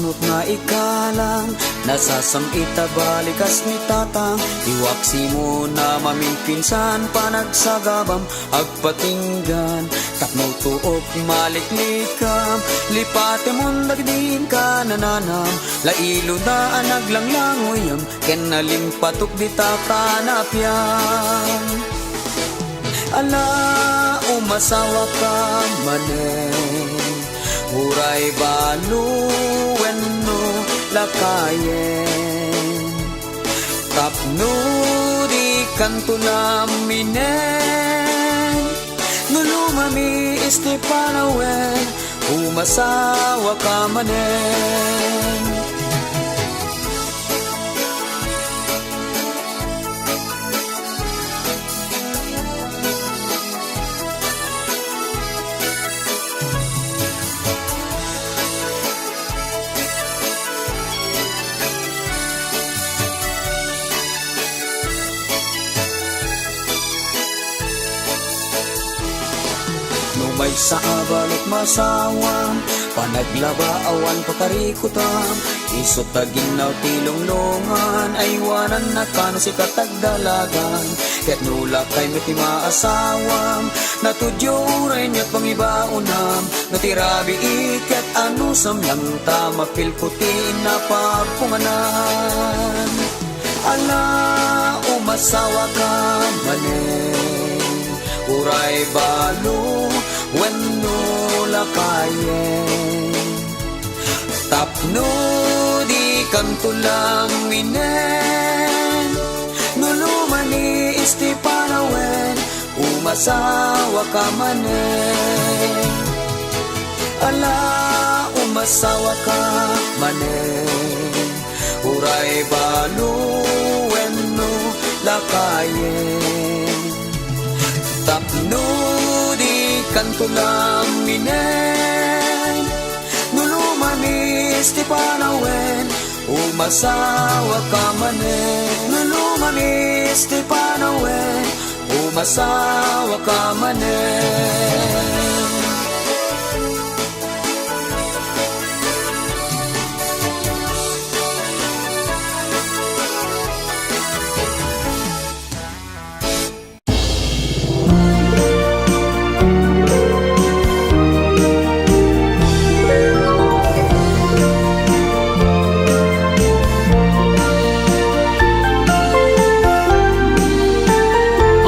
manot nga ikalang nasasamita balikas ni tatang iwaksi mo na mamimpinsan panagsagabam agpatinggan tapno tuok maliklikam lipate mon dagdin ka nananam lailo da naglanglangoyam ken nalimpatok di takanapyan ala umasawa ka manen uray balu wenno lakayen tapno di kantulaminen nulumami istipanawen umasawa ka manen may sa abalot masawang panaglaba awan pakarikutam isot taginaw tilonglongan aywanan na kano si katagdalagan ket nula kay miti maasawam natudyo uray niya't pangibaunam natirabi iket ano samlang tama pilputin na pagpunganan ala umasawa ka manen uray balo wenno lakayen tapno di kantulaminen nulumani istipanawen umasawa ka manen ala umasawa ka manen uray balo wenno lakayen tapno di kantulaminen nulumani istipanawen umasawa ka manen nulumani istipanawen umasawa ka manen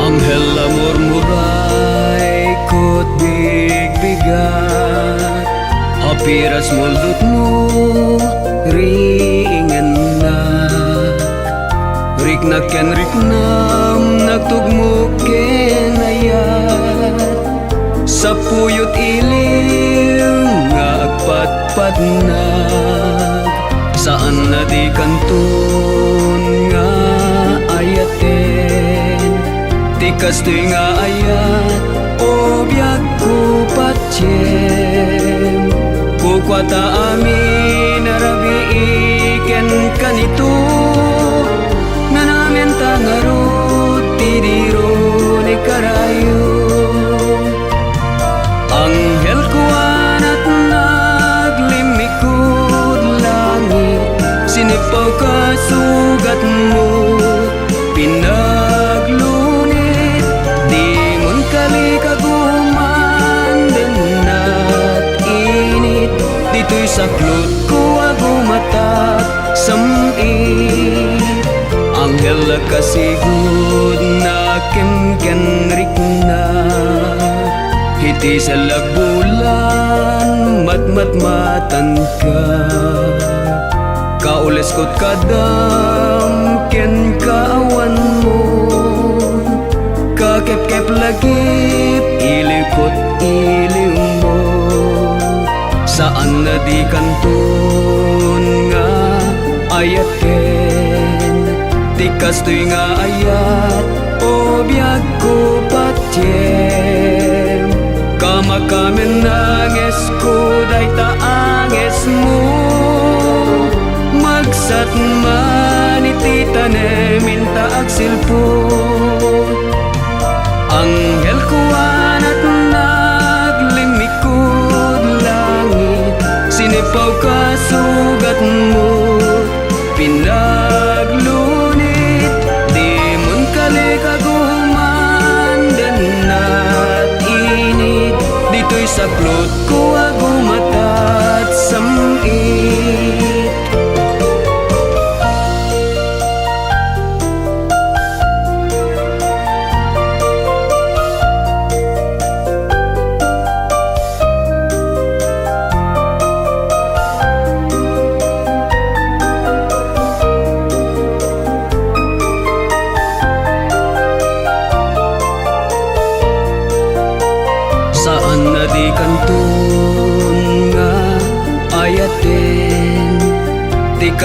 Anghel amor muray kot bigbigat apiras muldut mo ringen na riknak ken riknam nagtugmo ken ayat sa puyot iliw nga agpatpadnag saan na di kanton nga ayaten tikas to'y nga ayat o biyag ko patyen kukwata amin narabi iken kanito na namin tangarot tidiro ni karayo anghel ko anat naglimikod langit sinipaw ka sugat mo pinaglunit di mon kalikaguman din at init dito'y saklot ko agumatat samit anghel kasigud na kemkenrik na hiti sa lagbulan matmatmatan ka kaules ko't kadam ken kaawan mo kakep-kep lagip ilikot iliw mo saan na di kanton nga ayaten tikas to'y nga ayat o biyag ko patyen kamakamen nanges ko day taanges mo magsat manititane minta agsilpo anghel ko anat naglimikod langit sinipaw ka sugat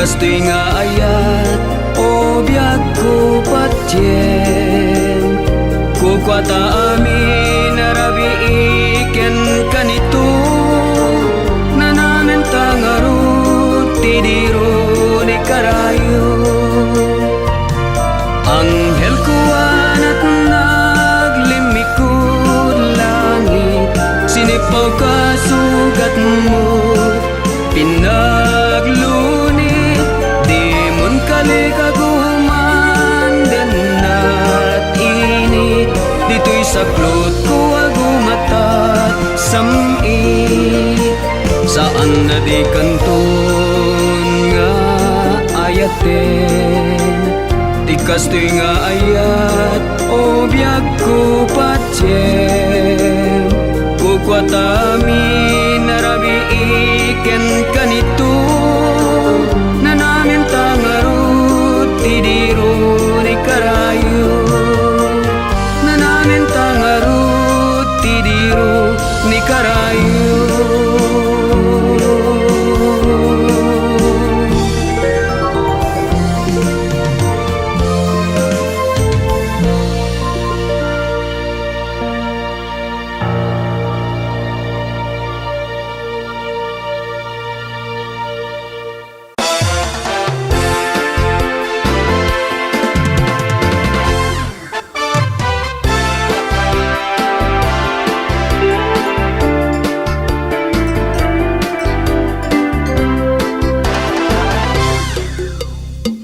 kastoy nga ayat o biyag ko patyen kukwata amin narabi iken kanito nanamen tangarut tidiro ni karayo anghel ko anat naglimikod langit sinipaw ka sugat mo pinagluni di mon kalikaguman den at init dito'y saklot ko agumatat samit saan na di kanton nga ayaten di kastoy nga ayat o biyag ko patyen kukwata amin narabi iken kanito nanamen tangarut tidiro ni karayo nanamen tangarut tidiro ni karayo.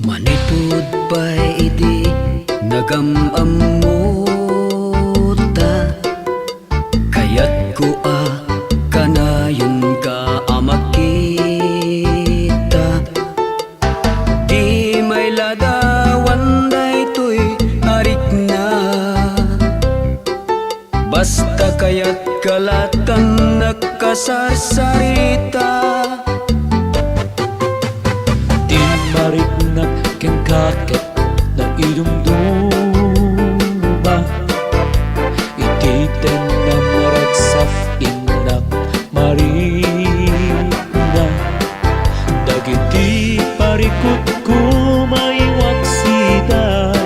Manipod pa'y iti nagamamuta kayat ko kanayon ka amakita di may ladawan daytoy arik na basta kayat kalatan nagkasarsarita mariknak ken kakek na idumduma ititen na maragsaf inak marina dagiti parikot ko maiwaksida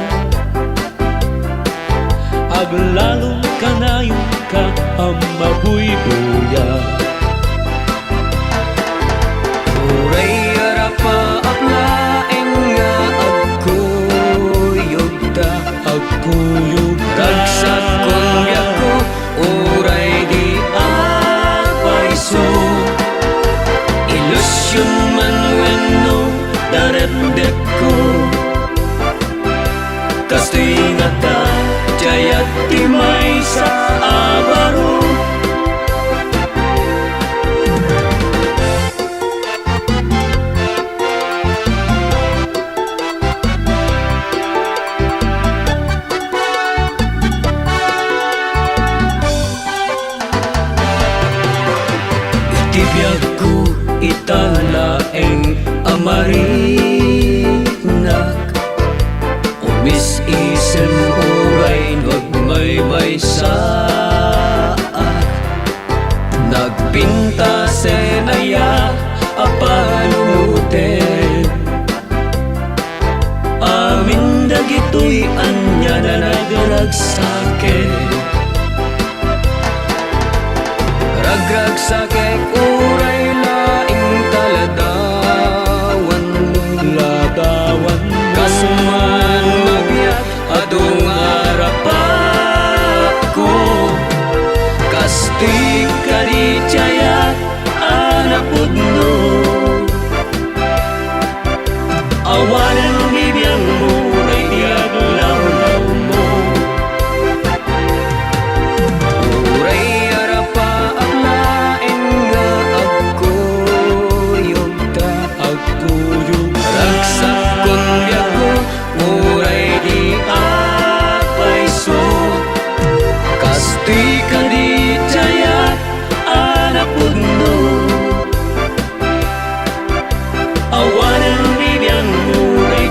aglalong kanayon ka ang mabuybuya uray arapa agkuyog tagsak kong biyako uray di apaiso ilusyon man wenno daremdek ko kastoy nga ta jayat timay sa abaro biyag ko italaeng amarinak umis isen uray nagmaymay saak nagpinta senaya apaluten amin dagitoy anya na nagragsaken ragragsakek uray laing taladawan kasman mabiyat adong arapak ko kastig kadicayat anapudno awanan bibiyang uray diaglaw-law mo uray awanan bibiyang uray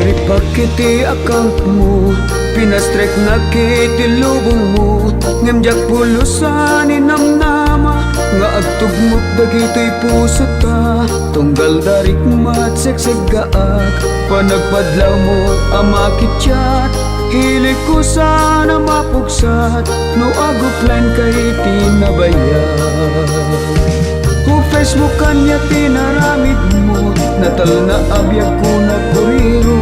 Pakiti account mo, pinastrek na kiti lubong mo. Ngamjak pulusan inamnama, nga agtugmot dagito'y puso ta. Tunggal darik mat seksagaak, panagpadlaw mo amakit chat. Hilig ko sana mapugsat, no aguplan kay tinabayan. Kung Facebook kanya tinaramid mo, natal na abiyag ko na kuriro.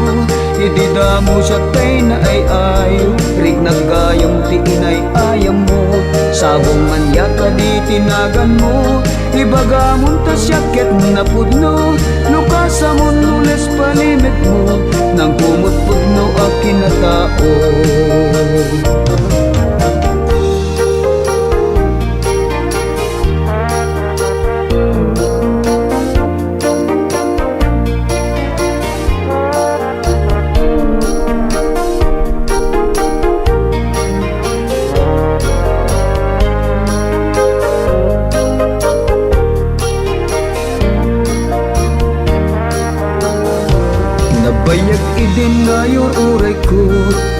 Idida mo siya tay na ay ayaw, rig nagayam ti inay ayam mo. Sabong manya ka di tinagan mo, ibaga mo ta siyakit na pudno. Nukasa mo nules palimit mo, nang kumot pudno akin na tao. Nabayag idin ngayon uray ko,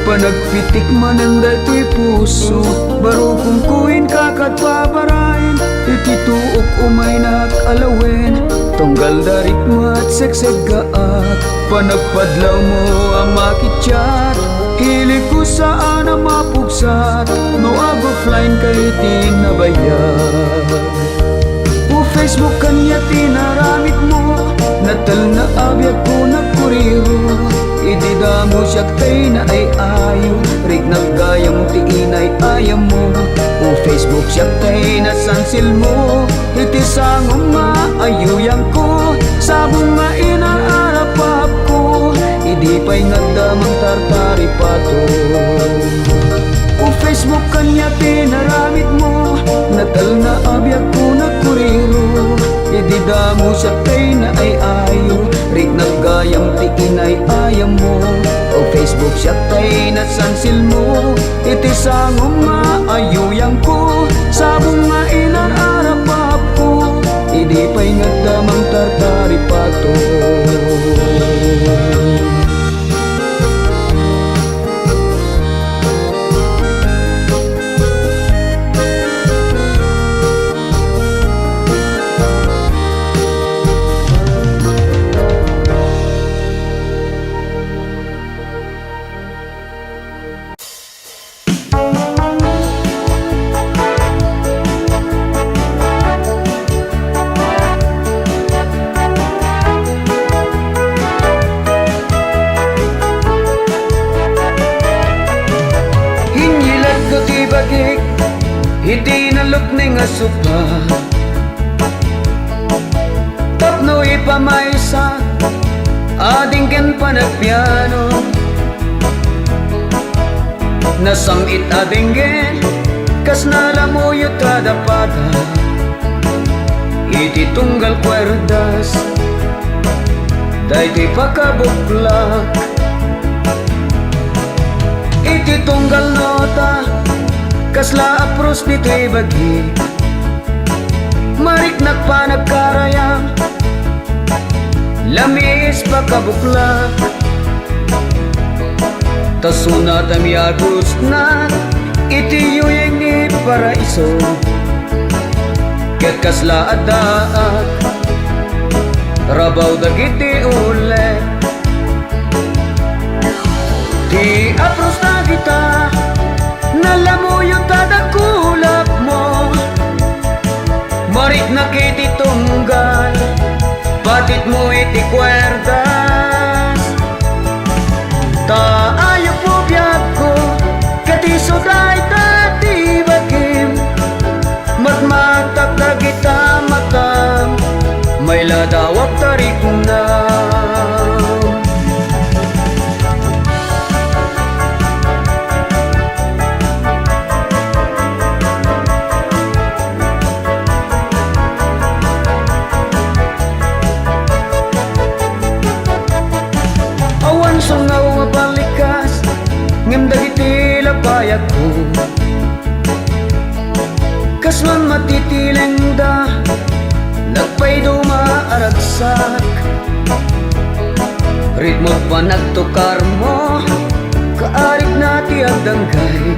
panagpitik man ang dato'y puso. Baro kung kuin kakad pabarain, itituok umay nakalawin. Tunggal darik mat seksagaak, panagpadlaw mo ang makitsyat. Hilig ko saan ang mapugsat, no ag-offline kay tinabayag. O Facebook kanya tinaramit mo, natal na abiyag ko na kuriro. Idida mo siya kay na ay ayaw, rig nagayam ti inay ayam mo. O Facebook siya kay na sansil mo, iti sangom nga ayuyang ko. Sabong nga inaarapap ko, idi pa'y nagdamang tartari pato. O Facebook kanya tinaramit mo, natal na abiyag ko na kuriro. Idida mo siya kay na ay ayaw, rig nagayam ti inay ayam mo. O Facebook siya kay na sansil mo, iti sangom nga ayuyang ko. Sabong nga inararapap ko, idi pa'y nagdamang tartari pato. Hindi nalok ning asupa, tapno ipamaysa, adinggan pa nagpiano. Nasamit adinggan, kas nalamuyot kadapada. Iti tunggal kwerdas, dayti pakabuklak. Iti tunggal nota, kasla apros dito'y bagi. Marik nagpa nagkarayang, lamis pakabuklak. Tasuna tamiyagos na, iti yuyeng ni paraiso. Ket kasla adaak, rabaw dagiti ulit. Di apros na kita, nalamuyo tadakulap mo. Marik nakiti tunggal, batit mo iti kwerdas. Taayo po biyag ko, katiso dahi tati bagim. Matmatag na kita matam, may ladawag tarik na. Sungaw nga balikas, ngem dagiti lapayag ko. Kasman matitileng da, nagpay dumaaragsak. Ritmo't man nagtukar mo, kaarik na ti agdanggay,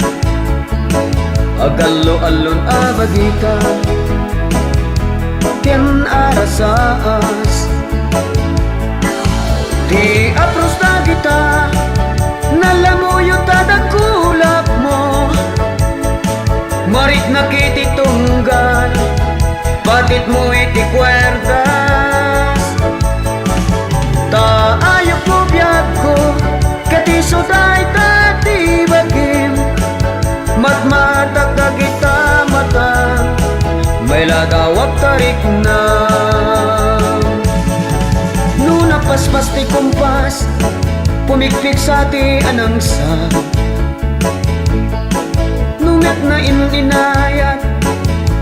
agalo-alon abagita, ken arasaas. Ti apros na kita, nalamuyo tadakulap mo, marit na kiti tunggal, patit mo iti kwerdas. Taayok mo biyag ko, katiso day tati bagim, matmatak kita mata, may ladawag tarik na. Nuna paspas ti kumpas, pumikpik sa ti anangsa, nungat na ininayat,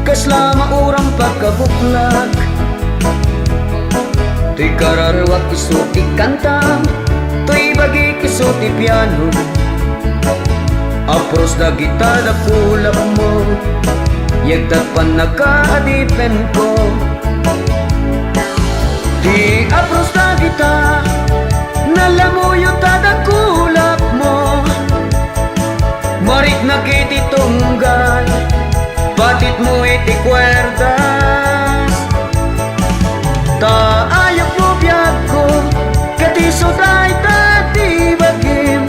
kasla maurang pagkabuklag. To'y kararwak iso ti kanta, to'y bagi iso ti piano, apros na gita da kulap mo, yagtat pan nakaadipen ko. Di apros na gita, nalamuyo tada kulap mo, marit na kiti tunggal, batit mo iti kwerdas. Taayok mo biyag ko, katiso day tati bagim,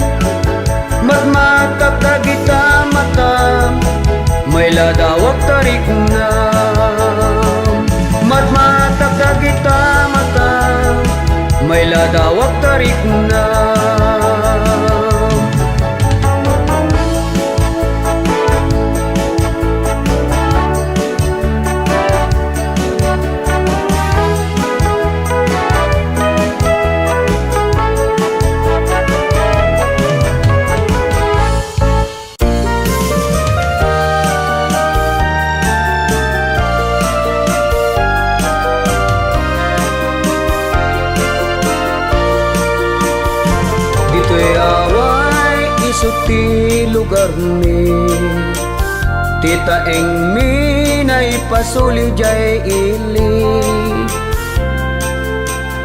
matmatak na kita mata, may ladawag tarik na. Matmatak na kita mata, may ladawag tarik na. Dito'y away isot ti lugar ni, tita eng minay pasuli jay ili.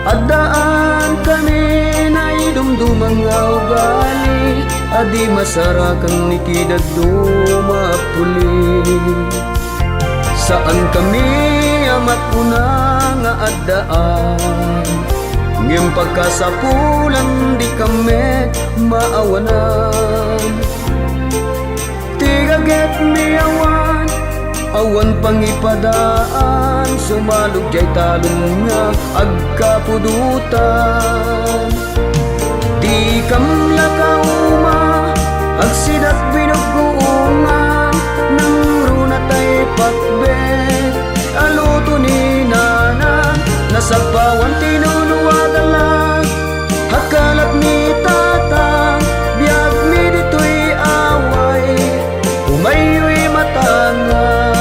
Addaan kami na idumdumang ugali, adi masarakan ni kidad dumapuli. Saan kami amat una nga addaan, ngem pagkasapulan di kami maawanan. Tigaget mi awan, awan pangipadaan, sumalog jay talong nga agkapudutan. Di kam lakauma, agsidat binuguungan, nang runa tay pakbet, aluto ni nana, nasagpawan tinuluwagalan, hakalat ni tatang, biyag mi dito'y away, umayo'y matangan.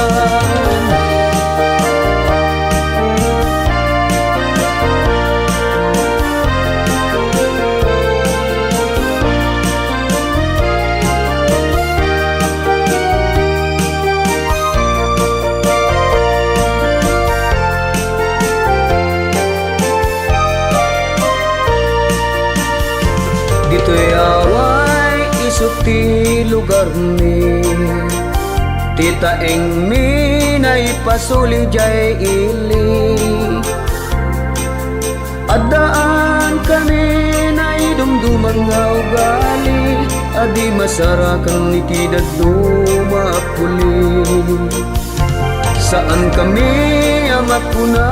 Dito'y away isot ti lugar ni, tita eng minay pasuli jay ili. Addaan kami na idumdumang ugali, adi masarakan ni kidad dumapuli. Saan kami amat puna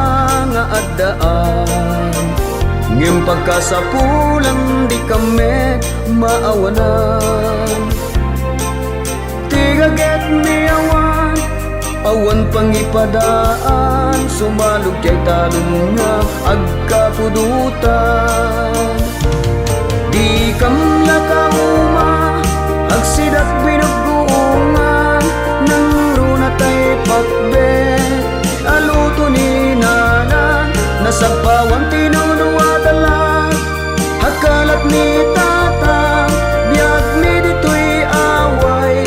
nga addaan, ngem pagkasapulan di kami maawanan. Tigaget mi awan, awan pangipadaan, sumalog jay talong nga agkapudutan. Di kam lakauma, agsidat binuguungan, nang runa tay pakbet, aluto ni nanan, nasagpawan tinuluwagalan, hakalat ni tatang, biyag mi dito'y away,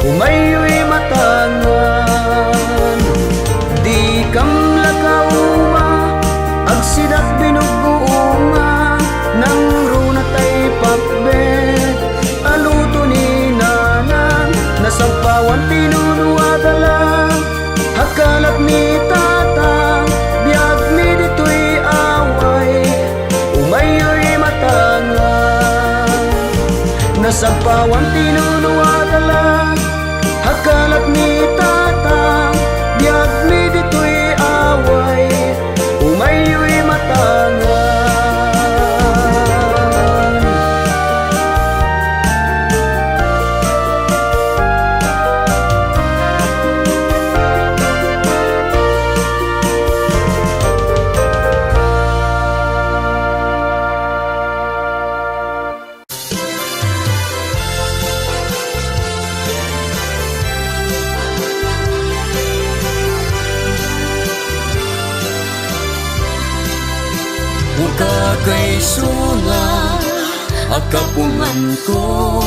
umayo'y matangan. Di kam lakauma, agsidat binuguungan, nang runa Sagpawan tinunuwadala hakalat ni tatang biag mi dito'y away umayo'y matangan. Buka kay suna akapungan ko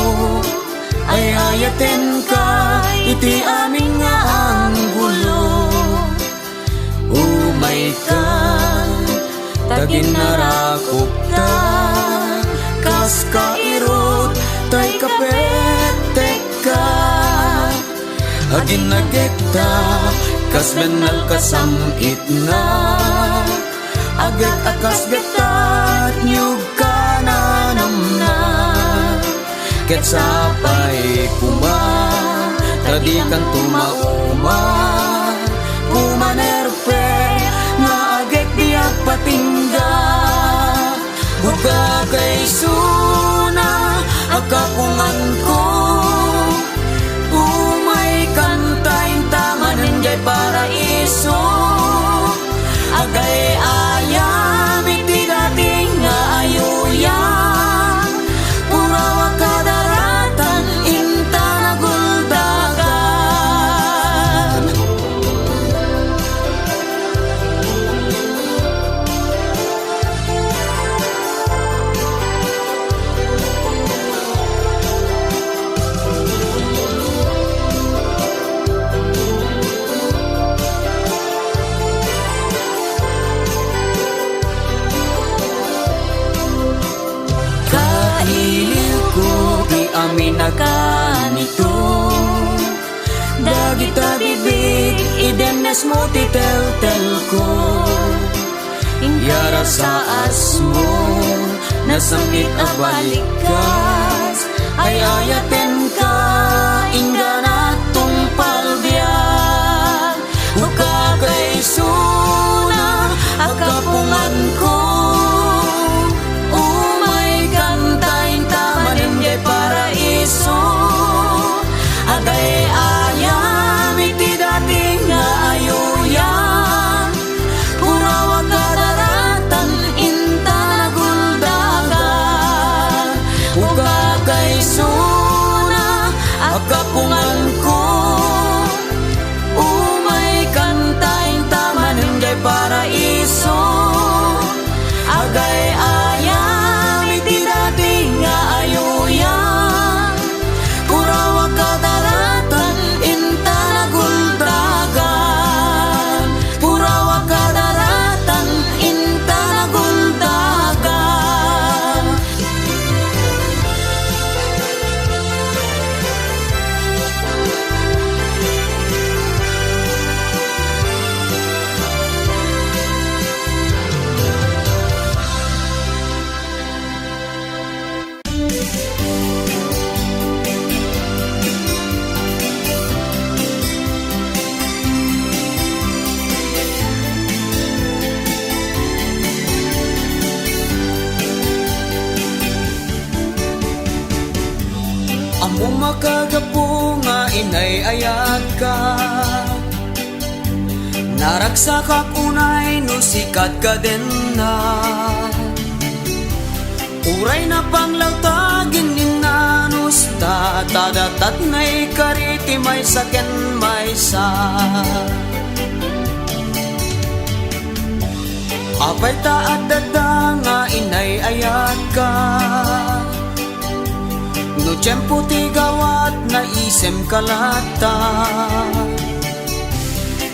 ay ayaten ka iti aming nga ang gulo. Umay ka tagin narakop ta kas kairot tay kapetek ka agin nagekta kas benal kasamit na agad akas gatat nyug ka nanamna ket sapay kuma tadi kan tumauma pumanerpe nga agek diag patingga. Buka kay suna akapungan ko umay kantayin tamanan jay paraiso agay ayam iti dating nga ayuyan purawa kadaratan inta naguldagan. Amin na kanito dagita bibig idenes mo titel-tel ko yara sa asmo nasamit abalikas ay ayaten ka ingga na tumpal biyak. Buka kay suna akapungan ko umay kantayin tamanin jay paraiso agay ayam iti dating nga ayuyan purawa kadaratan inta naguldagan. Buka kay suna akapungan ko umay kantayin tamanin jay paraiso agay ayam iti dating nga ayuyan purawa kadaratan inta naguldagan. Purawa kadaratan inta naguldagan. Amo makagapo nga inay ayat ka naraksak unay no sikat ka din na uray na panglawtagin ninanus tadatat na'y kariti may saken may sa apay taat dada nga inay ayat ka no tiyempo ti gawat na isem kalata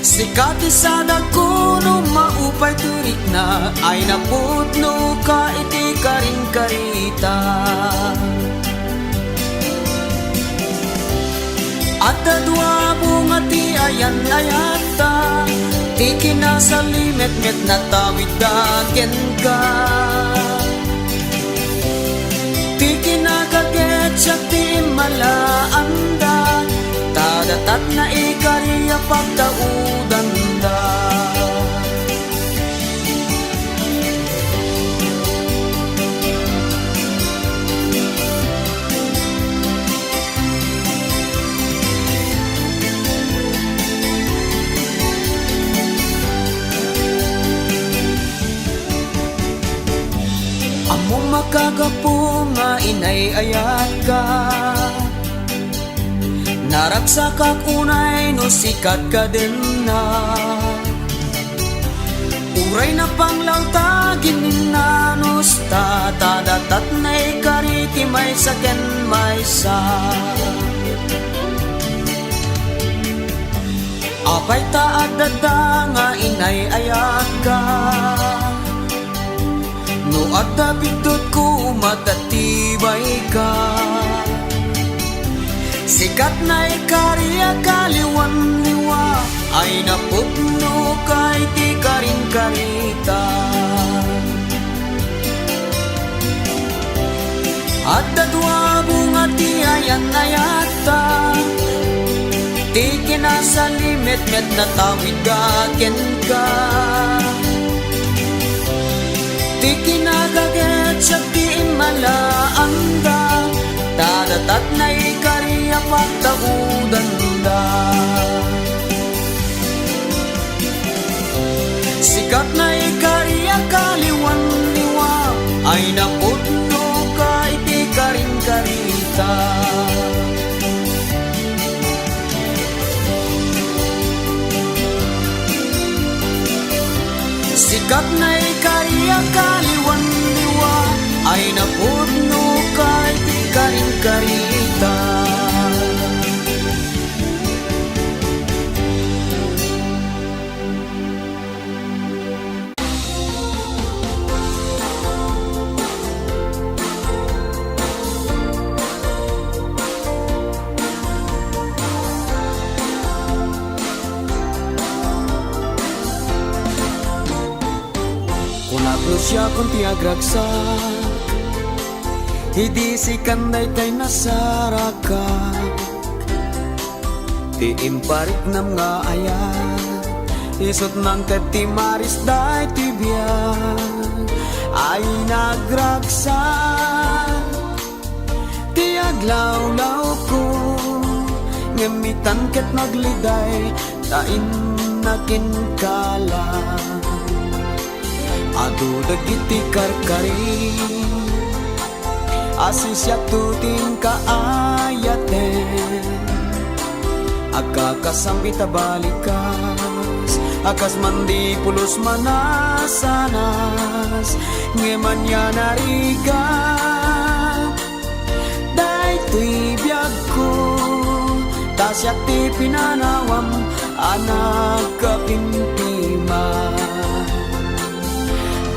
sikat isada ko no maupay turik na ay naputno ka iti karing karita at dadwa bunga ti ayan ayata ti kinasalimet-met na tawid dagen ka ti kinakaget siya ti Dadatat na ikariya pagdaudan da. Amo makagapo nga inay ayat ka, naragsa kak unay no sikat ka din na. Uray na panglawta gininanos ta, tadatat na ikariti may saken may sa. Apay taad dada nga inay ayat ka, no at tabindot ko matatibay ka. Sikat na ikariya kaliwan liwa, ay napugno kay ti karing karita. At dadwa bunga ti ayan ayata, ti kinasalimit met na tawid gagen ka. Di kinagaget siya di malaanda, dadatat na ikariya pagtaudan da. Sikat na ikariya kaliwan liwa, ay napudno ka iti karing karita. Sikat na ikariya kaliwan liwa, ay napudno kay ti karing karita. Kunapno siya kung tiagragsak, hindi si kanday tay nasaraka. Ti imparik nam nga ayan, isot nang katimaris day tibyan. Ay nagragsak, ti aglawlaw ko, ngamitan ket nagliday, tain nakin kalang. Adu dagiti karkari, asisya tuting kaayaten, agkakasambita balikas, akas mandi pulos manasanas, ngeman ya nariga. Day tuy biyag ko, tasyak ti pinanawam, anak kapintiman.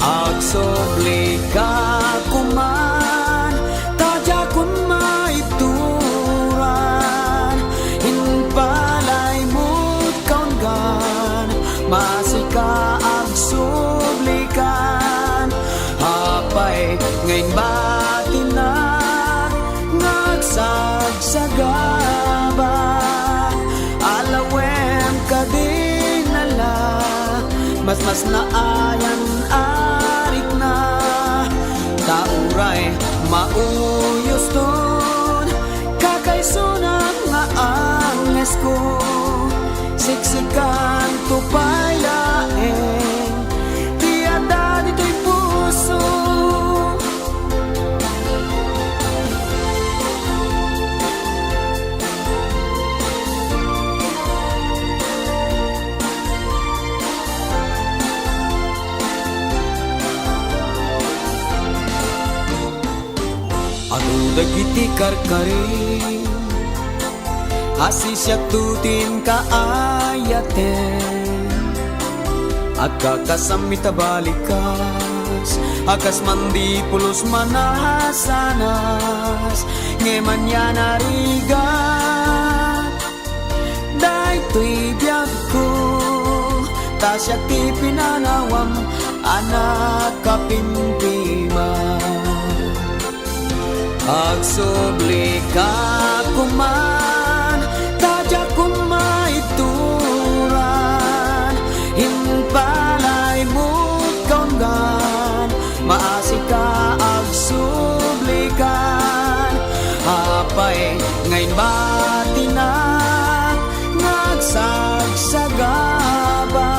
Agsobli ka kuman, tadya kun maituran, inpalay mo't kaungan, masika agsobli kan. Hapay ngayon batinan, nagsagsagaba, alawem ka din nala, mas naayan arik na. Tauray mauyos ton, kakaisunang nga anges ko, siksikan tupayaeng, tiyada dito'y puso. Adu dagiti karkari, asisya tutin kaayaten, agkakasamita balikas, akas mandi pulos manasanas, ngeman ya nariga. Day tuy biyag ko, tasya ti pinanawam, anak kapimpiman. Agsobli ka kuman, tadya kun sika ag sublikan. Hapay ngayon bati na nagsagsagaba,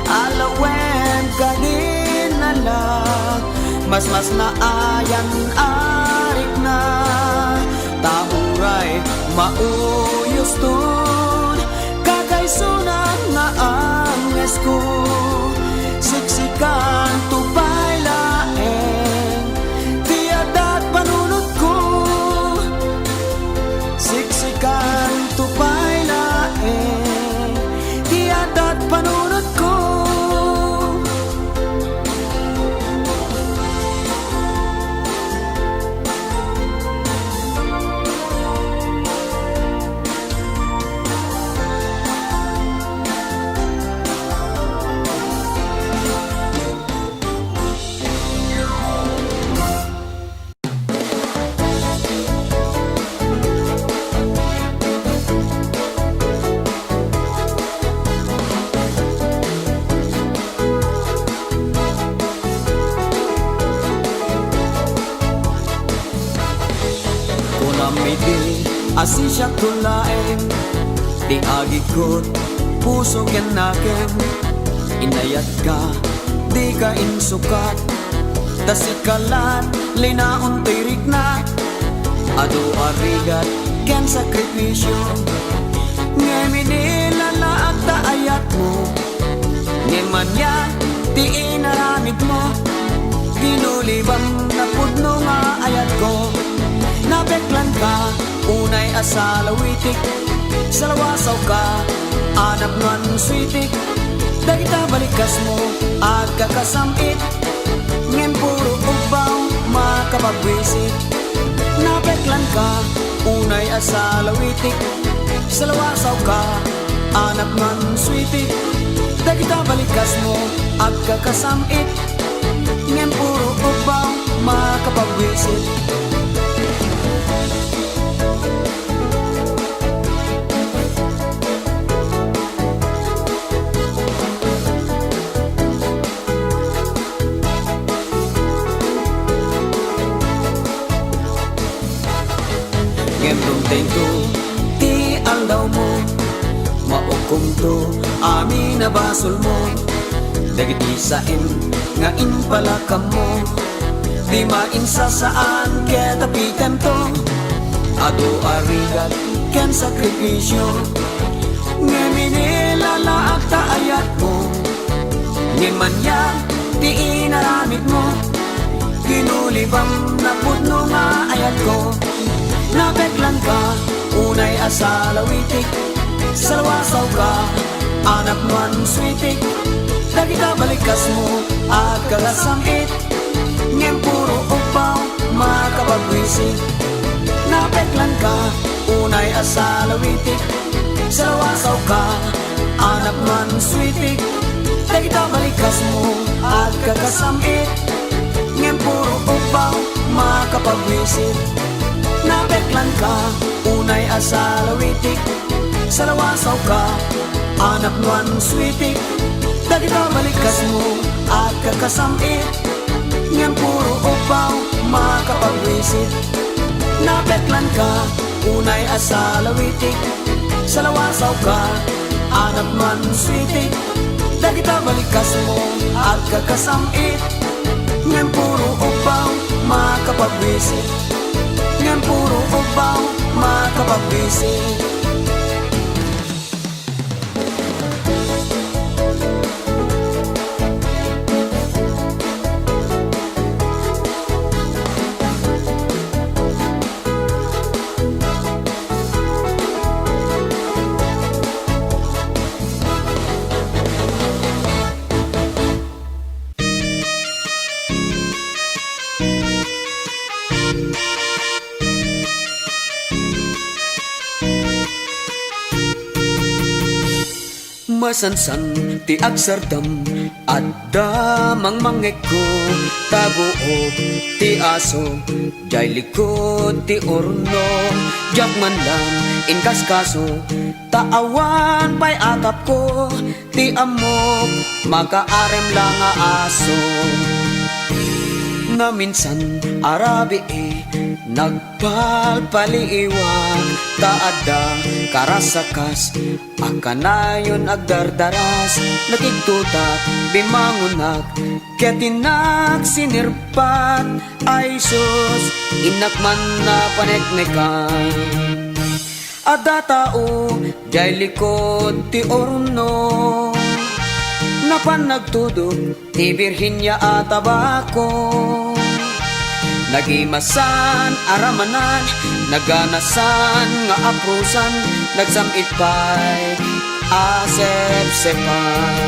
alawen ka din nalang, mas na ayan arik na. Tahuray mauyos tun, kagaysunan nga ang esko. Siksikan tupay laeng, tiyadat panunod ko. Siksikan tupay laeng, tiyadat panunod ko. Kunamidi asi siya tulaeng, di agikot puso ken nakem. Inayat ka, di ka insukat, tasikalat linaon tirik na. Ado arigat ken sakripisyo, ngemini lalaak ta ayat mo. Ngemanya ti inaramid mo, ginulibang na pudno nga ayat ko. Nabeklan ka, unay asalawitik, salawasaw ka, anap nuan switik. Dagita balikas mo, at kakasamit, ngem puro ubaw, makapagwisit. Nabeklan ka, unay asalawitik, salawasaw ka, anap nuan switik. Dagita balikas mo, at kakasamit, ngem puro ubaw, makapagwisit. Ngem to, ti aldaw mo, maukom to, amin na basol mo. Dagiti sain, nga inpalakam mo, di mainsa saan kaya tapitem to. Ado arigat, ken sakripisyo, ngemini lalaak ta ayat mo. Ngemanya, ti inaramid mo, ginulibang na pudno nga ayat ko. Nabeklan ka, unay asalawitik, salawasaw ka, anap nuan switik. Dagita balikas mo, at kagasamit, ngem puro upaw, makapagwisit. Nabeklan ka, unay asalawitik, salawasaw ka, anap nuan switik. Dagita balikas mo, at kagasamit, ngem puro upaw, makapagwisit. Nabeklan ka, unay asalawitik, salawasaw ka, anap nuan switik. Dagita balikas mo, at kakasamit, ngem puro upaw, makapagwisit. Nabeklan ka, unay asalawitik, salawasaw ka, anap nuan switik. Dagita balikas mo, at kakasamit, ngem puro upaw, makapagwisit. Ngem puro upaw, makapagwisit. Masansan ti agsardam at damang mangeko, tabuo ti aso jay likod ti orno. Jak man lang inkaskaso, taawan pa'y atap ko, ti amok makaarem lang nga aso. nga minsan arabi nagpalpaliiwag taada karasakas akanayon agdardaras nakigtutak bimangunak ketinak sinirpat ay sus inakman na paneknekan ada tao jay likod ti orno napan nagtudog ti Virginia at Abaco nagimasan aramanan naganasan nga aprusan nagsamit pa'y asep-sepan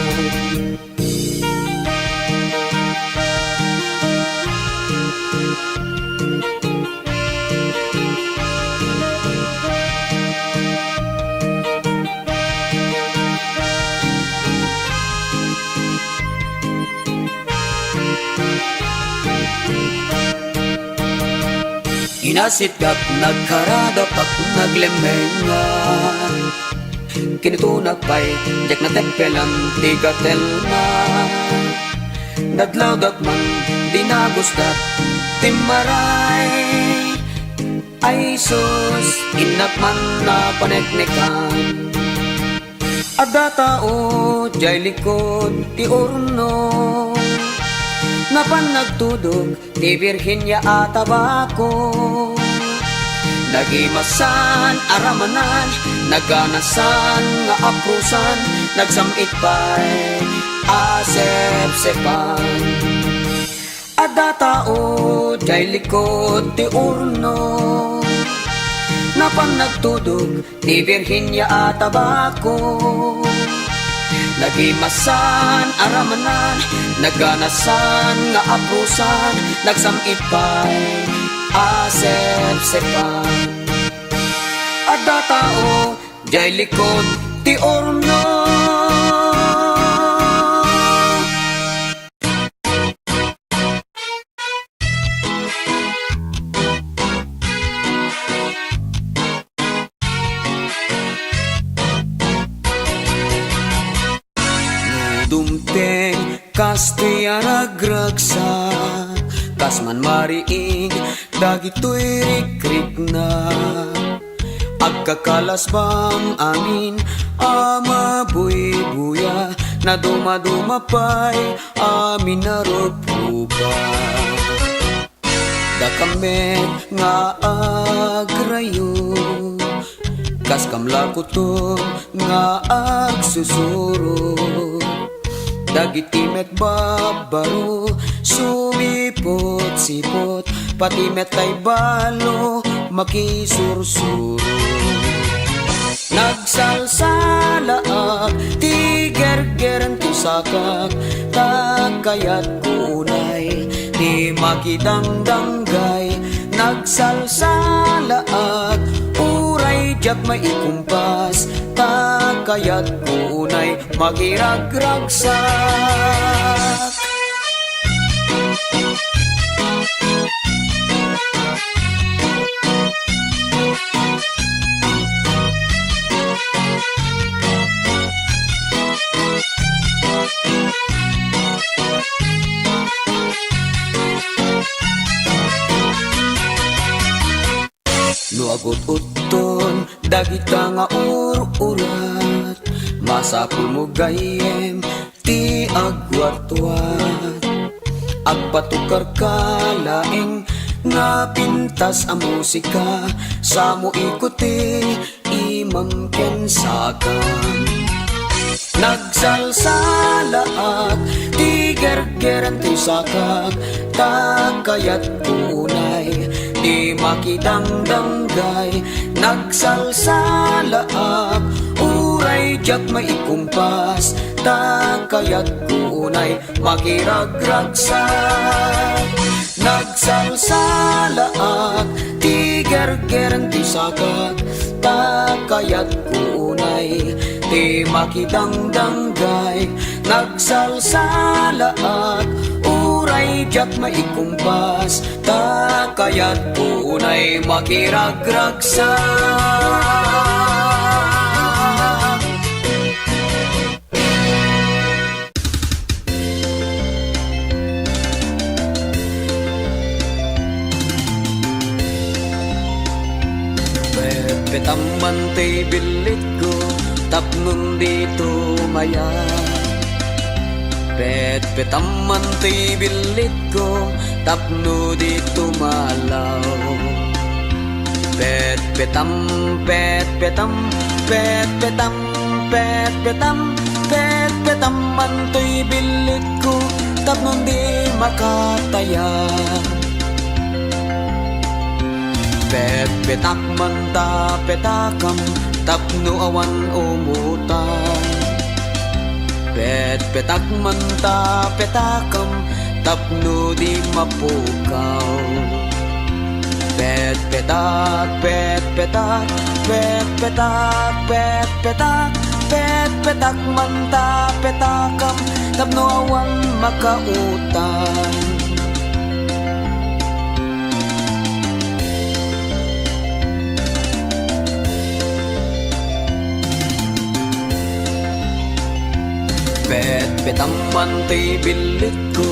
Inasitkak nagkaradapak naglemengan Kinitunak pa'y jak na tempelan tigatel na Nadlawdak man dinagustat timaray Ay sus inakman na paneknekan Ada tao jay likod ti orno napan nagtudog ti Virginia at Abaco nagimasan aramanan naganasan nga aprusan nagsamit pa'y asep-sepan ada tao jay likod ti urno napan nagtudog ti Virginia at Abaco nagimasan aramanan naganasan nga aprusan nagsamit pa'y asep-sepan ada tao jay likod ti orno dumteng kasti aragragsa kasman mariing dagitoy rikrik na agkakalas bang amin ama buy-buya na dumadumapay amin na rupuba dakamet nga agrayo kas kamlakutong nga agsusuro dagiti met babaro sumipot-sipot pati met tay balo makisursuro nagsalsalaak ti gergeran ti sakak takayat kunay ti makidangdanggay nagsalsalaak uray jak maikumpas takayat kunay magiragragsak nuagot uton dagita nga ururat masapul mo gayem ti agwartuat agpatukar ka laeng nga pintas a musika sa mo ikuti imam kensakan nagsalsalaak ti gergeran ti sakak takayat kunay di makidangdanggay nagsalsalaak uray jak maikumpas takayat kunay makiragragsak nagsalsalaak ti gergeran ti sakak takayat kunay di makidangdanggay nagsalsalaak uray jak maikumpas takayat kunay makiragragsak Petam mantay bilit ko tapnon dito maya. Petam mantay bilit ko tapno dito malaw. Petam petam petam petam mantay bilit ko tapnon di makataya. Petak manta petakam tapno awan umutan. Petak manta petakam tapno di mapukaw. Petak petak petak manta petakam tapno awan makautan. Petam mantay bilit ko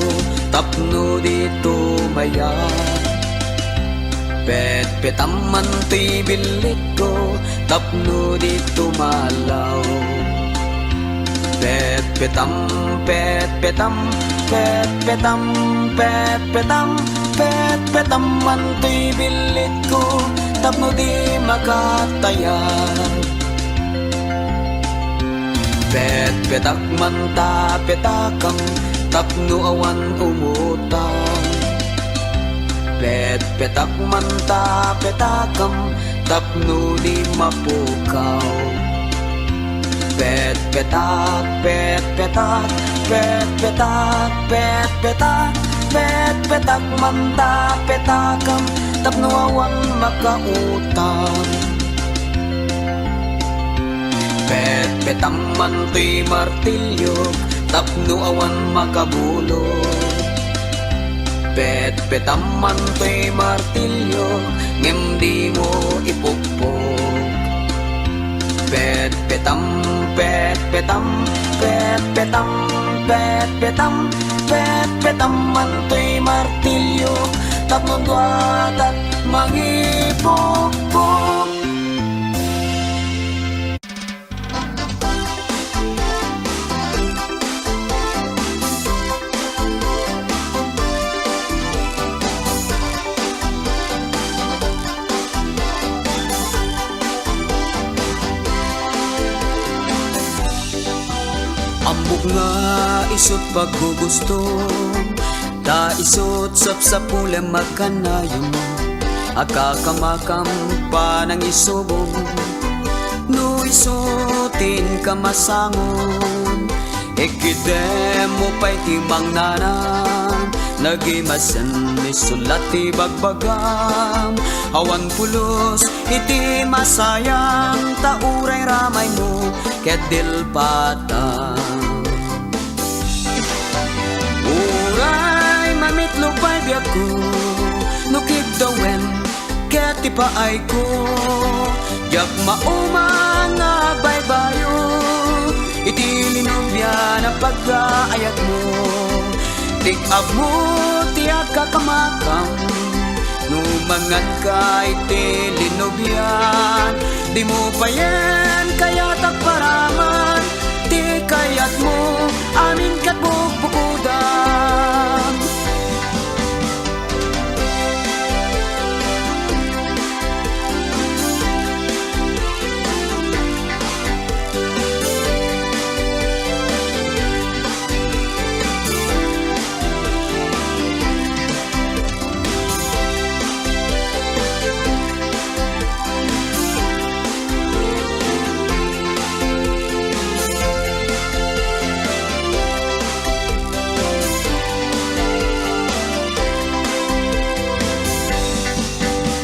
tapno dito maya. Petam mantay bilit ko tapno dito malaw. Petam petam mantay bilit ko tapno di makataya. Petak manta petakam tapno awan umutan. Petak manta petakam tapno di mapukaw. Petak manta petakam tapno awan makautan. Petam mantay martilyo tapno awan makabulo. Petam mantay martilyo ngem di mo ipukpok. Petam mantay martilyo tapno duat at mangipukpok. Ambog nga isot paggugusto, ta isot sapsapule magkanayon. Akakamakam pa ng isobong, no isutin ka masangon. Ikidem mo pa'y timang nanan, nagimasan isulat ti bagbagam. Awan pulos iti masayang, tauray ramay mo ket dilpatang. Uray mamitlo pa'y biyak ko, nukid dawen ket ipaay ko. Yak maumang nga baybayo, iti linubya na pag-aayat mo. Tikab mo tiyak kakamakam, numangan ka iti linubyan. Di mo pa yan kaya takparaman, di kayat mo amin kat bukbukudan.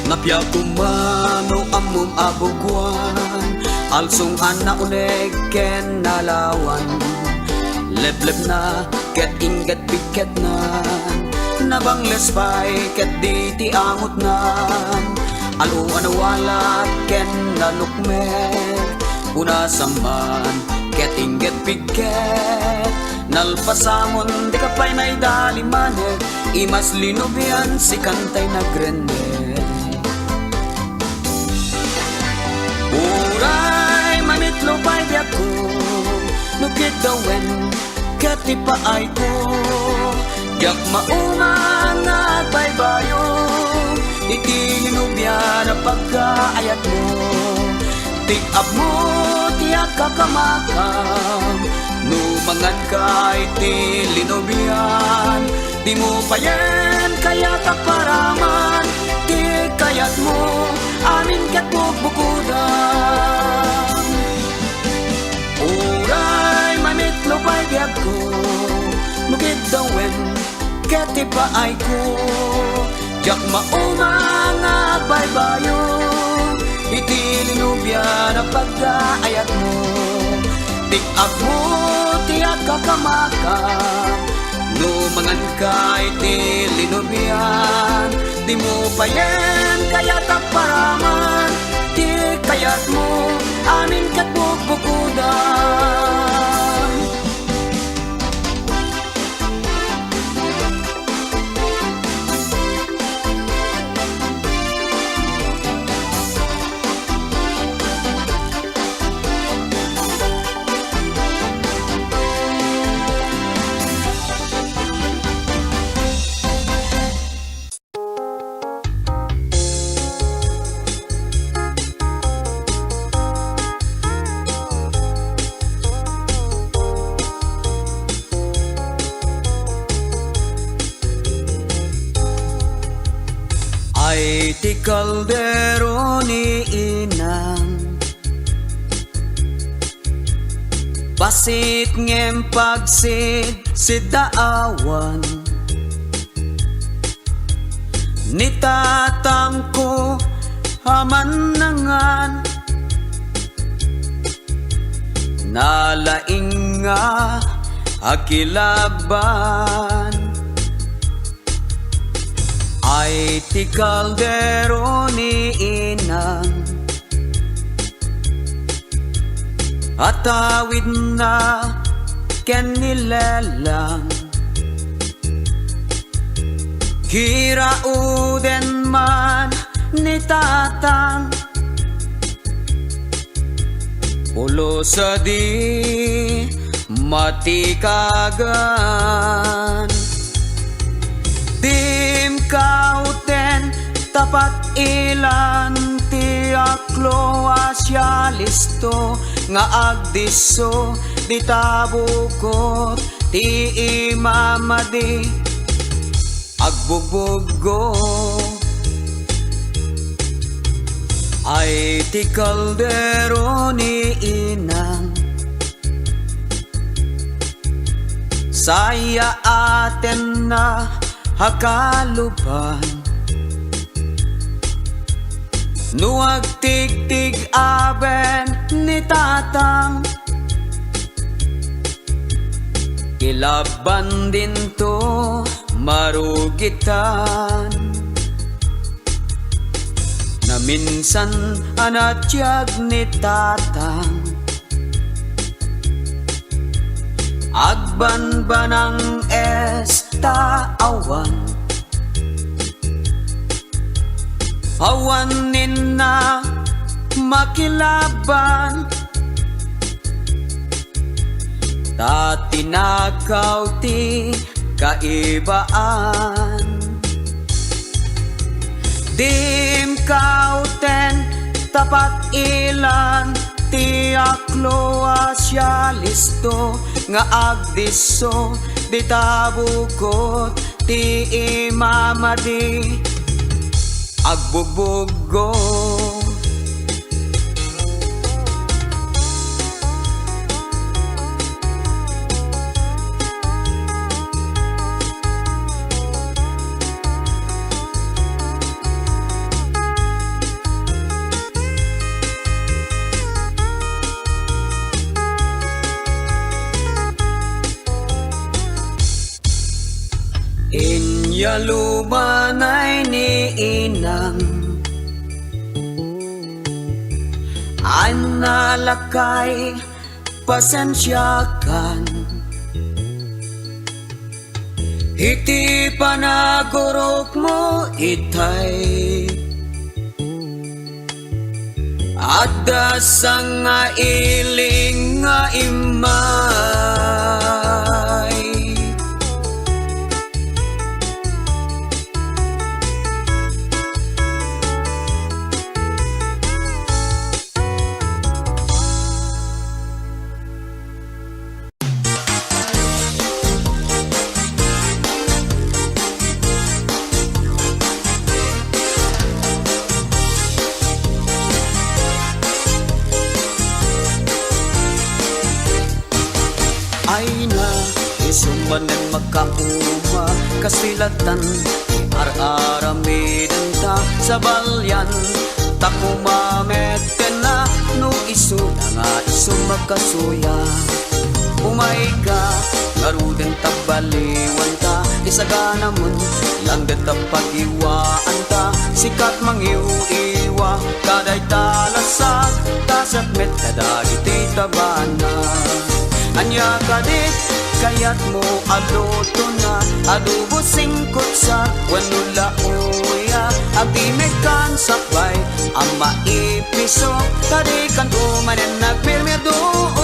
Napya kumano amum abugwan, alsong ana uneg ken nalawan. Lebleb na ket ingat piket na, nabangles pa'y ket di ti angot na. Alu anawala ken nalukmer, una saman ket ingat piket. Nalpasamon di ka pa'y may dalimanek, imas linubyan si kantay nagrender. Uray mamitlo pa'y biyak ko, nukit dawen kati paay ko. Yak maumang nagbaybayo, itinubya na pagkaayat mo. Tig-up mo tiyak kakamakam, numangan ka iti linubyan. Di mo pa yan kaya kaparaman, ti kayat mo amin kat mo bukudan. Uray mamitlo pa'y biyak ko, mukit dawen kati paay ko. Jak maumang nagbaybayo, itinubya na pagkaayat mo. Tig-up mo tiyak kakamakam, numangan ka iti linubyan. Di mo pa yan kaya taparaman, ti kayat mo amin kat bukudan. Ay ti kaldero ni inang, pasit ngem pagsid si daawan. Ni tatang ko haman nangan, nalaing nga akilaban. Ay ti kaldero ni inang, atawid na ken nilelang. Kirauden man ni tatang, ulo sa di matikagan. Dim kauten tapat ilan ti aklo asya listo, nga agdiso di tabukot ti imamadi agbubugo. Ay ti kaldero ni inang, saya aten na hakalupan. Nuag tig-tig aben ni tatang, kilaban din to marugitan. Na minsan anatyag ni tatang, agban-banang estaawan. Awanin na makilaban, tatinakaw ti kaibaan. Dim kauten tapat ilan ti aklo asya listo, nga agdiso di tabukot ti imamadi agbubugo. Inyalubanay ni inang, analakay pasensyakan. Iti panagurok mo itay, Adda sa nga iling nga imay. Ay na, isumanan magkauma kasilatan, ar-aramidan ta sa balyan, takumameten na no iso na nga iso magkasuya. Umay ka, ngaruden ta baliwan ta, isagana mon, langdet ta pag-iwaan ta, sikat mangiw-iwa, kaday talasag, tasat met kadagiti tabana. Anya kadit, kayat mo aluto na, adobo singkot sa wanula uya, abimekan sakbay, ang maipiso, kadikan tumanen nagmirmirdoon.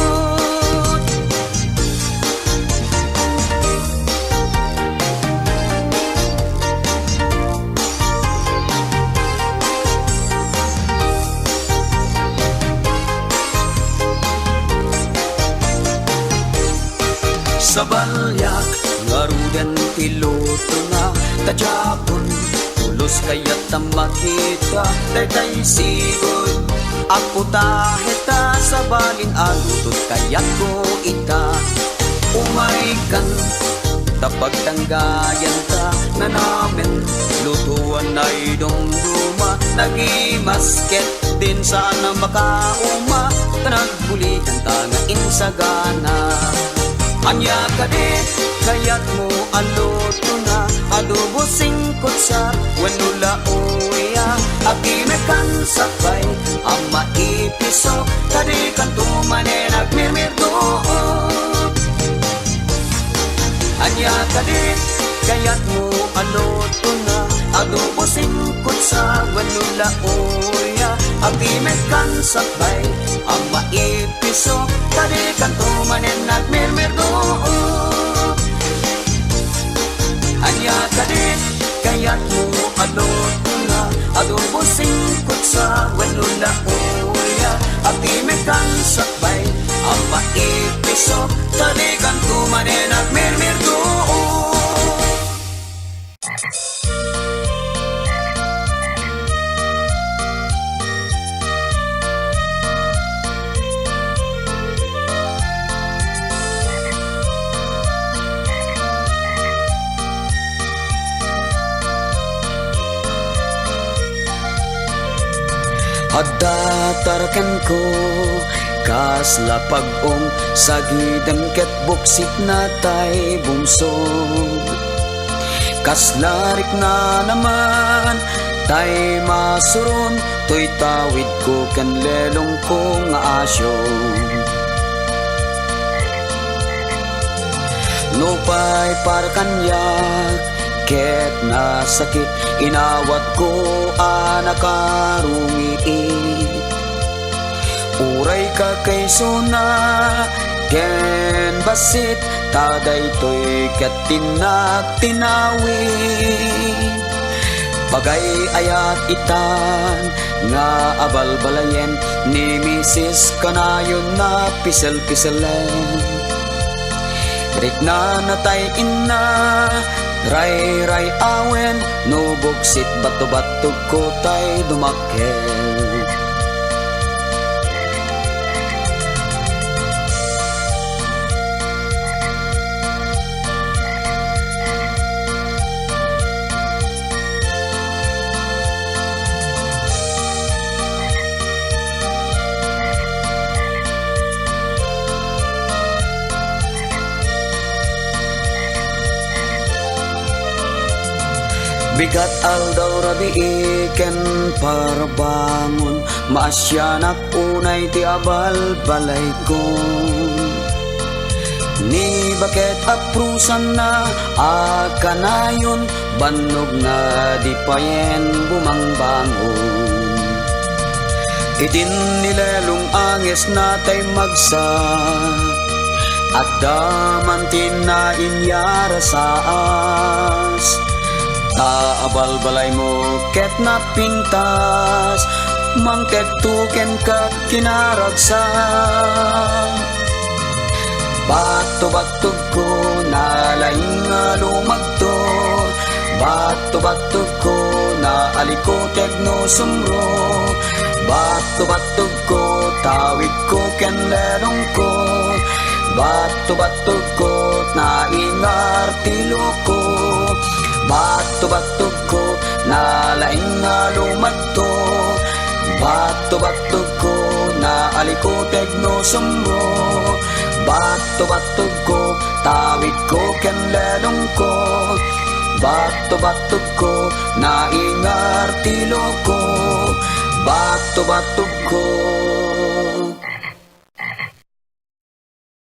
Sa balyak, ngarudan piloto na tadyapon, tulos kaya't ang makita, dayday sigod. Ako taheta sa balin alutot kaya't ko ita. Umaikan, tapag tanggayan ta na namin, lutuan na'y dumduma, nagimasket din sana makauma, tanagbulikan ta nga insagana. Anya kadit, kayat mo aluto na, adobo singkot sa wanula uya, agimekan sakbay, ang maipiso, kadikan tumanen agmirmirdoon. Anya kadit, kayat mo aluto na, adobo singkot sa wanula uya, agimekan sakbay, ang maipiso, kadikan tumanen agmirmirdoon. Anya kadit, kayat mo aluto na, adobo singkot sa wanula uya, agimekan sakbay, ang maipiso, kadikan tumanen agmirmirdoon. Adda tarakan ko kas lapag-ong sagidan ket buksit na tay bungsod. Kas larik na naman tay masuron, to'y tawid ko kan lelong ko nga asyon. No pa'y para kanyak, ket nasakit, inawat ko anakarungiit. Uray ka kay suna, ken basit, taday to'y tinawid. Bagay ayat itan, nga abalbalayen, ni Mrs. Kanayon na pisel-piselen. Rik na natay ina, ray awen, no buksit bato-bato ko tay dumakel. Bigat aldaw rabi iken parabangon, maasyanak unay ti abal balay ko. Ni baket aprusan na akanayon, banog na di payen bumangbangon. Idin nilelong angis natay magsa at damantin na inyara sa as. Taabalbalay mo ket na pintas, mangket tuken ka kinaragsa. Bato-batog ko nalaing lumagto, bato-batog ko na alikoteg no sumro, bato-batog ko tawid ko ken lerong ko, bato-batog ko na ingartilo ko, bato-batog ko na laing lumagto, bato-batog ko na alikoteg no sumro, bato-batog ko tawid ko ken lerong ko, bato-batog ko na ingartilo ko, bato-batog ko